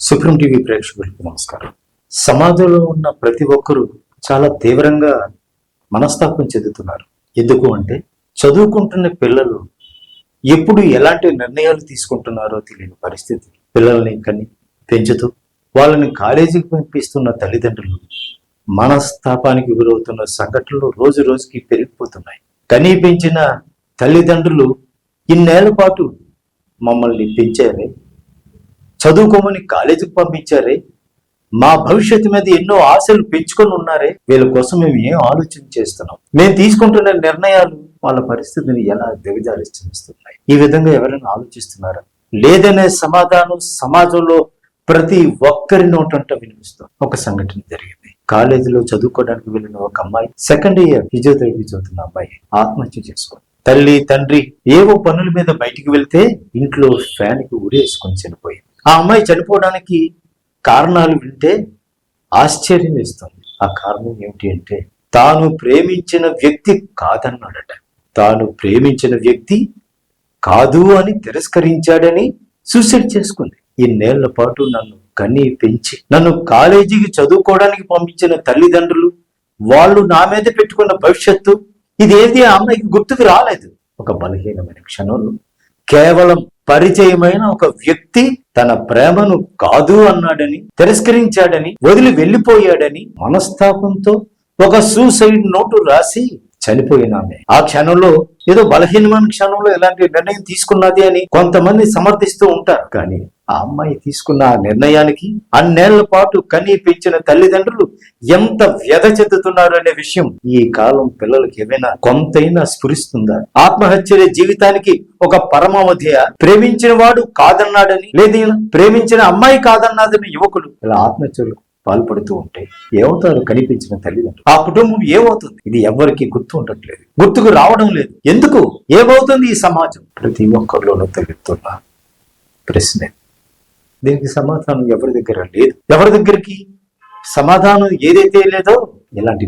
Supreme TV ప్రేక్షకులకు నమస్కారం. సమాజంలో ఉన్న ప్రతి ఒక్కరూ చాలా తీవ్రంగా మనస్తాపం చెందుతున్నారు. ఎందుకు అంటే చదువుకుంటున్న పిల్లలు ఎప్పుడు ఎలాంటి నిర్ణయాలు తీసుకుంటున్నారో తెలియని పరిస్థితి. పిల్లల్ని కని పెంచుతూ వాళ్ళని కాలేజీకి పంపిస్తున్న తల్లిదండ్రులు మనస్తాపానికి గురవుతున్న సంఘటనలు రోజు రోజుకి పెరిగిపోతున్నాయి. కనీ పెంచిన తల్లిదండ్రులు ఇన్నేళ్ల పాటు మమ్మల్ని పెంచారే, చదువుకోమని కాలేజీకి పంపించారే, మా భవిష్యత్తు మీద ఎన్నో ఆశలు పెంచుకొని ఉన్నారే, వీళ్ళ కోసం మేము ఏం ఆలోచన చేస్తున్నాం, మేము తీసుకుంటున్న నిర్ణయాలు వాళ్ళ పరిస్థితిని ఎలా దిగజారిస్తున్నాయి, ఈ విధంగా ఎవరైనా ఆలోచిస్తున్నారా లేదనే సమాధానం సమాజంలో ప్రతి ఒక్కరి నోటంట వినిపిస్తాం. ఒక సంఘటన జరిగింది. కాలేజీలో చదువుకోవడానికి వెళ్ళిన ఒక అమ్మాయి, సెకండ్ ఇయర్ ఫిజియోథెరపీ చదువుతున్న అమ్మాయి ఆత్మహత్య చేసుకుంది. తల్లి తండ్రి ఏవో పనుల మీద బయటికి వెళ్తే ఇంట్లో ఫ్యాన్కి ఉరేసుకొని చనిపోయింది. ఆ అమ్మాయి చనిపోవడానికి కారణాలు వింటే ఆశ్చర్యం వేస్తుంది. ఆ కారణం ఏమిటి అంటే తాను ప్రేమించిన వ్యక్తి కాదన్నాడట. తాను ప్రేమించిన వ్యక్తి కాదు అని తిరస్కరించాడని సూసైడ్ చేసుకుంది. ఇన్నేళ్ల పాటు నన్ను కని పెంచి నన్ను కాలేజీకి చదువుకోవడానికి పంపించిన తల్లిదండ్రులు, వాళ్ళు నా మీద పెట్టుకున్న భవిష్యత్తు, ఇదేది ఆ అమ్మాయికి గుర్తుకు రాలేదు. ఒక బలహీనమైన క్షణంలో కేవలం పరిచయమైన ఒక వ్యక్తి తన ప్రేమను కాదు అన్నాడని, తిరస్కరించాడని, వదిలి వెళ్ళిపోయాడని మనస్తాపంతో ఒక సూసైడ్ నోటు రాసి చనిపోయిన ఆమె ఆ క్షణంలో ఏదో బలహీనమైన క్షణంలో ఇలాంటి నిర్ణయం తీసుకున్నది అని కొంతమంది సమర్థిస్తూ ఉంటారు. కానీ ఆ అమ్మాయి తీసుకున్న ఆ నిర్ణయానికి అన్నేళ్ల పాటు కనీ పెంచిన తల్లిదండ్రులు ఎంత వ్యధ చెందుతున్నారు అనే విషయం ఈ కాలం పిల్లలకి ఏమైనా కొంతైనా స్ఫురిస్తుందా? ఆత్మహత్య జీవితానికి ఒక పరమావధియ. ప్రేమించిన వాడు కాదన్నాడని, లేదా ప్రేమించిన అమ్మాయి కాదన్నాదని యువకులు ఇలా ఆత్మహత్యలు పాల్పడుతూ ఉంటే ఏమవుతారు కనిపించిన తల్లిదండ్రులు? ఆ కుటుంబం ఏమవుతుంది? ఇది ఎవరికి గుర్తు ఉండట్లేదు, గుర్తుకు రావడం లేదు. ఎందుకు? ఏమవుతుంది ఈ సమాజం? ప్రతి ఒక్కరిలోనూ తగ్గుతున్న ప్రశ్న. దీనికి సమాధానం ఎవరి దగ్గర లేదు. ఎవరి దగ్గరికి సమాధానం ఏదైతే లేదో ఇలాంటి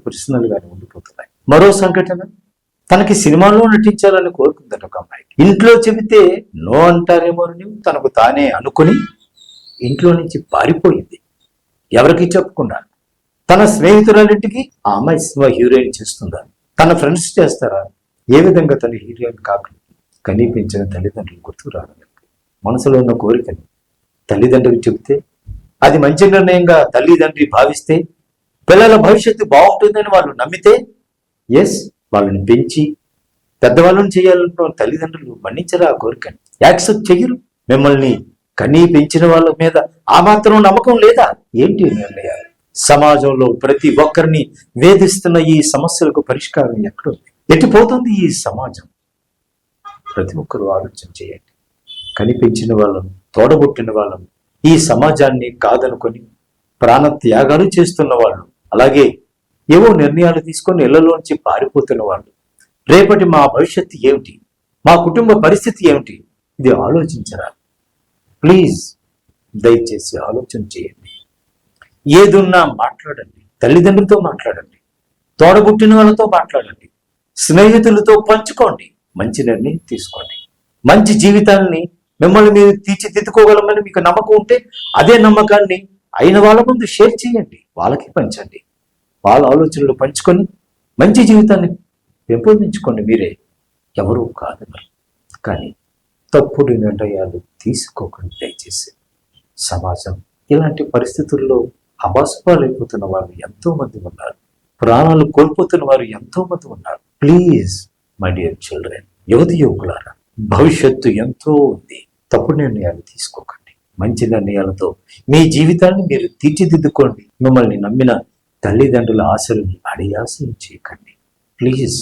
ప్రశ్నలుగానే ఉండిపోతున్నాయి. మరో సంఘటన, తనకి సినిమాలో నటించాలని కోరుకుందట ఒక అమ్మాయి. ఇంట్లో చెబితే నో అంటారేమో తనకు తానే అనుకుని ఇంట్లో నుంచి పారిపోయింది. ఎవరికి చెప్పకుండా తన స్నేహితురాలింటికి ఆ అమ్మాయి సినిమా హీరోయిన్ చేస్తుందా? తన ఫ్రెండ్స్ చేస్తారా? ఏ విధంగా తన హీరోయిన్ కాకుండా కనిపించిన తల్లిదండ్రులు గుర్తుకు రావాలి. మనసులో ఉన్న కోరికని తల్లిదండ్రులకు చెబితే అది మంచి నిర్ణయంగా తల్లిదండ్రి భావిస్తే, పిల్లల భవిష్యత్తు బాగుంటుందని వాళ్ళు నమ్మితే, ఎస్ వాళ్ళని పెంచి పెద్దవాళ్ళని చేయాలనుకున్న తల్లిదండ్రులు మన్నించరా ఆ కోరికని? యాక్సెప్ట్ చెయ్యరు. మిమ్మల్ని కనీ పెంచిన వాళ్ళ మీద ఆ మాత్రం నమ్మకం లేదా? ఏంటి నిర్ణయాలు? సమాజంలో ప్రతి ఒక్కరిని వేధిస్తున్న ఈ సమస్యలకు పరిష్కారం ఎక్కడుంది? ఎట్టిపోతుంది ఈ సమాజం? ప్రతి ఒక్కరూ ఆలోచన చేయండి. కనిపించిన వాళ్ళను, తోడబుట్టిన వాళ్ళను, ఈ సమాజాన్ని కాదనుకొని ప్రాణ త్యాగాలు చేస్తున్న వాళ్ళు, అలాగే ఏవో నిర్ణయాలు తీసుకొని ఇళ్లలోంచి పారిపోతున్న వాళ్ళు, రేపటి మా భవిష్యత్తు ఏమిటి, మా కుటుంబ పరిస్థితి ఏమిటి, ఇది ఆలోచించరా? ప్లీజ్ దయచేసి ఆలోచన చేయండి. ఏదున్నా మాట్లాడండి. తల్లిదండ్రులతో మాట్లాడండి, తోడబుట్టిన వాళ్ళతో మాట్లాడండి, స్నేహితులతో పంచుకోండి, మంచి నిర్ణయం తీసుకోండి. మంచి జీవితాన్ని మిమ్మల్ని మీరు తీర్చిదిద్దుకోగలమని మీకు నమ్మకం ఉంటే అదే నమ్మకాన్ని అయిన వాళ్ళ ముందు షేర్ చేయండి, వాళ్ళకి పంచండి. వాళ్ళ ఆలోచనలు పంచుకొని మంచి జీవితాన్ని పెంపొందించుకోండి. మీరే ఎవరూ కాదు. కానీ తప్పుడు నిర్ణయాలు తీసుకోకండి దయచేసి. సమాజం ఇలాంటి పరిస్థితుల్లో అభాసుపాలైపోతున్న వారు ఎంతో మంది ఉన్నారు. ప్రాణాలు కోల్పోతున్న వారు ఎంతో మంది ఉన్నారు. ప్లీజ్ మై డియర్ చిల్డ్రన్, యువతి యువకులారా, భవిష్యత్తు ఎంతో ఉంది. తప్పుడు నిర్ణయాలు తీసుకోకండి. మంచి నిర్ణయాలతో మీ జీవితాన్ని మీరు తీర్చిదిద్దుకోండి. మిమ్మల్ని నమ్మిన తల్లిదండ్రుల ఆశలను అడియాసలు చేయకండి. ప్లీజ్